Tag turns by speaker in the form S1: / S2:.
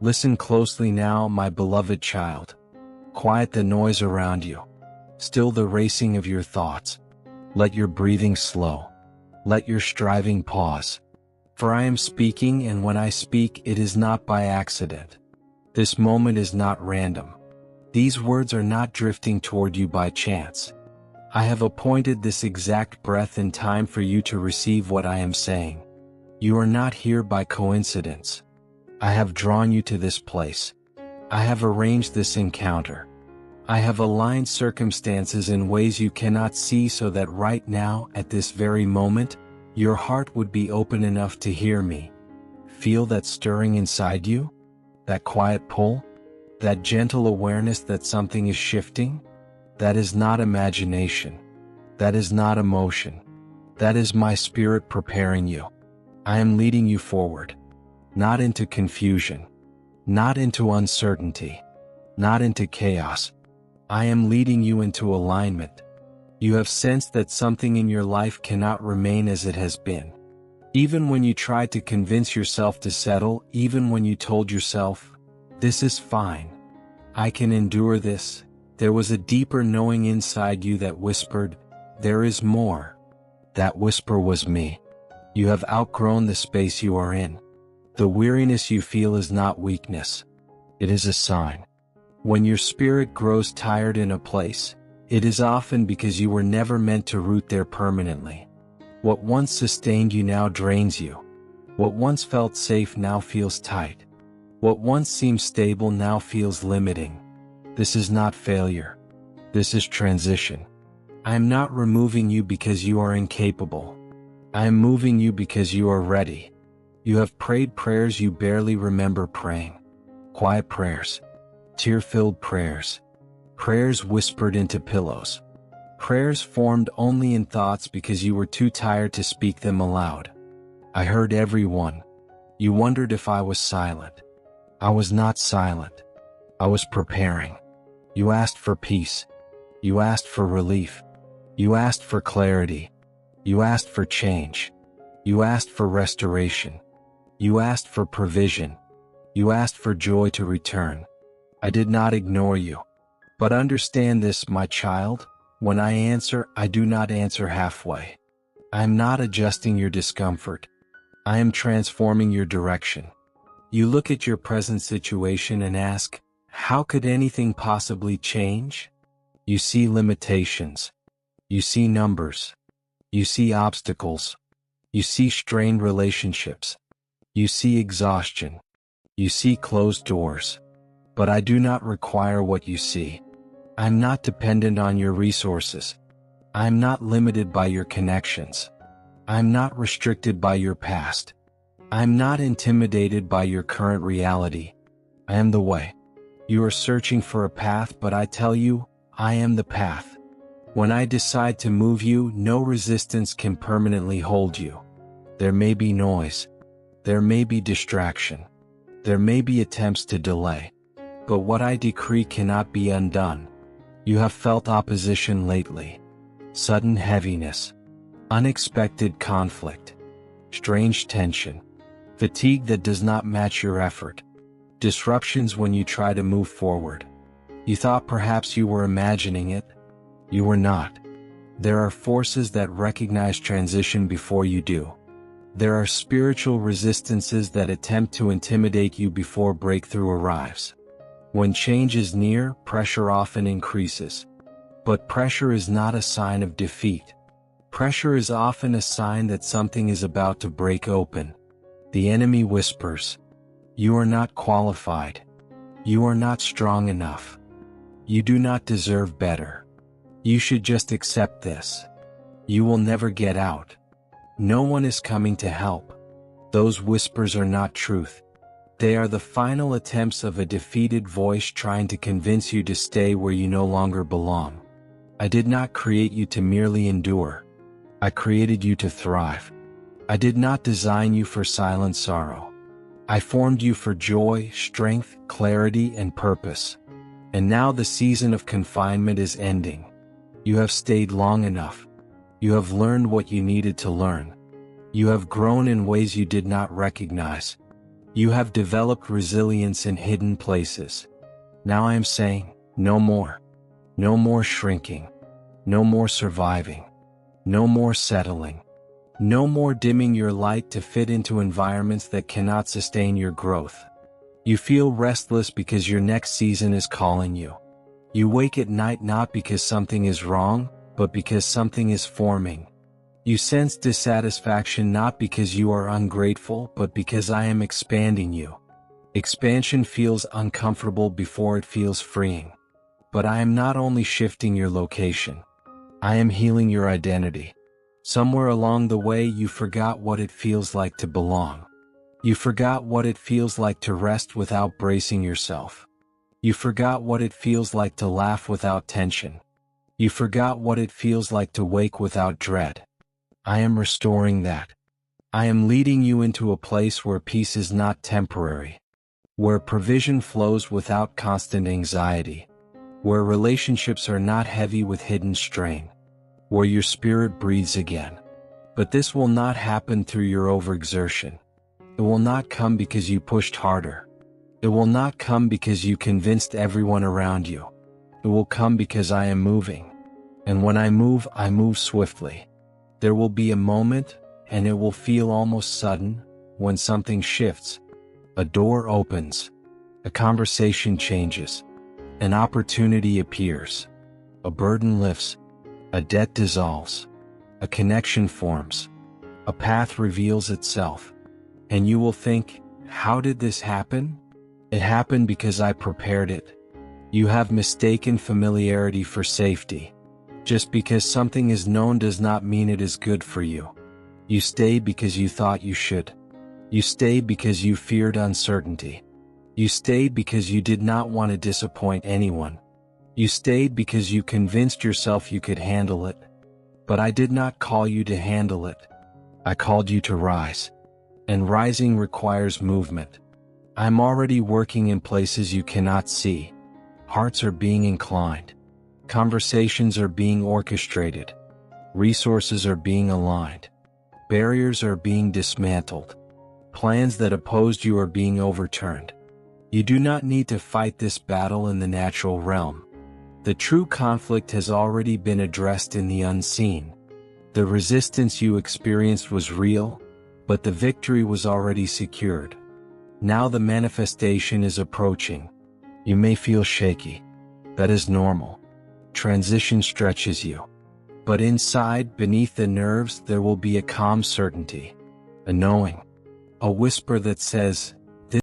S1: Listen closely now, my beloved child. Quiet the noise around you. Still the racing of your thoughts. Let your breathing slow. Let your striving pause. For I am speaking, and when I speak, it is not by accident. This moment is not random. These words are not drifting toward you by chance. I have appointed this exact breath and time for you to receive what I am saying. You are not here by coincidence. I have drawn you to this place. I have arranged this encounter. I have aligned circumstances in ways you cannot see so that right now, at this very moment, your heart would be open enough to hear me. Feel that stirring inside you? That quiet pull? That gentle awareness that something is shifting? That is not imagination. That is not emotion. That is my spirit preparing you. I am leading you forward. Not into confusion. Not into uncertainty. Not into chaos. I am leading you into alignment. You have sensed that something in your life cannot remain as it has been. Even when you tried to convince yourself to settle, even when you told yourself, "This is fine. I can endure this," there was a deeper knowing inside you that whispered, "There is more." That whisper was me. You have outgrown the space you are in. The weariness you feel is not weakness. It is a sign. When your spirit grows tired in a place, it is often because you were never meant to root there permanently. What once sustained you now drains you. What once felt safe now feels tight. What once seemed stable now feels limiting. This is not failure. This is transition. I am not removing you because you are incapable. I am moving you because you are ready. You have prayed prayers you barely remember praying. Quiet prayers. Tear-filled prayers. Prayers whispered into pillows. Prayers formed only in thoughts because you were too tired to speak them aloud. I heard every one. You wondered if I was silent. I was not silent. I was preparing. You asked for peace. You asked for relief. You asked for clarity. You asked for change. You asked for restoration. You asked for provision. You asked for joy to return. I did not ignore you. But understand this, my child, when I answer, I do not answer halfway. I am not adjusting your discomfort. I am transforming your direction. You look at your present situation and ask, how could anything possibly change? You see limitations. You see numbers. You see obstacles. You see strained relationships. You see exhaustion. You see closed doors. But I do not require what you see. I am not dependent on your resources. I am not limited by your connections. I am not restricted by your past. I am not intimidated by your current reality. I am the way. You are searching for a path, but I tell you, I am the path. When I decide to move you, no resistance can permanently hold you. There may be noise. There may be distraction. There may be attempts to delay. But what I decree cannot be undone. You have felt opposition lately. Sudden heaviness. Unexpected conflict. Strange tension. Fatigue that does not match your effort. Disruptions when you try to move forward. You thought perhaps you were imagining it. You were not. There are forces that recognize transition before you do. There are spiritual resistances that attempt to intimidate you before breakthrough arrives. When change is near, pressure often increases. But pressure is not a sign of defeat. Pressure is often a sign that something is about to break open. The enemy whispers, "You are not qualified. You are not strong enough. You do not deserve better. You should just accept this. You will never get out. No one is coming to help." Those whispers are not truth. They are the final attempts of a defeated voice trying to convince you to stay where you no longer belong. I did not create you to merely endure. I created you to thrive. I did not design you for silent sorrow. I formed you for joy, strength, clarity, and purpose. And now the season of confinement is ending. You have stayed long enough. You have learned what you needed to learn. You have grown in ways you did not recognize. You have developed resilience in hidden places. Now I am saying, no more. No more shrinking. No more surviving. No more settling. No more dimming your light to fit into environments that cannot sustain your growth. You feel restless because your next season is calling you. You wake at night not because something is wrong, but because something is forming. You sense dissatisfaction not because you are ungrateful, but because I am expanding you. Expansion feels uncomfortable before it feels freeing. But I am not only shifting your location. I am healing your identity. Somewhere along the way you forgot what it feels like to belong. You forgot what it feels like to rest without bracing yourself. You forgot what it feels like to laugh without tension. You forgot what it feels like to wake without dread. I am restoring that. I am leading you into a place where peace is not temporary. Where provision flows without constant anxiety. Where relationships are not heavy with hidden strain. Where your spirit breathes again. But this will not happen through your overexertion. It will not come because you pushed harder. It will not come because you convinced everyone around you. It will come because I am moving. And when I move swiftly. There will be a moment, and it will feel almost sudden, when something shifts. A door opens. A conversation changes. An opportunity appears. A burden lifts. A debt dissolves. A connection forms. A path reveals itself. And you will think, how did this happen? It happened because I prepared it. You have mistaken familiarity for safety. Just because something is known does not mean it is good for you. You stay because you thought you should. You stay because you feared uncertainty. You stayed because you did not want to disappoint anyone. You stayed because you convinced yourself you could handle it. But I did not call you to handle it. I called you to rise. And rising requires movement. I'm already working in places you cannot see. Hearts are being inclined. Conversations are being orchestrated. Resources are being aligned. Barriers are being dismantled. Plans that opposed you are being overturned. You do not need to fight this battle in the natural realm. The true conflict has already been addressed in the unseen. The resistance you experienced was real, but the victory was already secured. Now the manifestation is approaching. You may feel shaky. That is normal. Transition stretches you. But inside, beneath the nerves, there will be a calm certainty. A knowing. A whisper that says,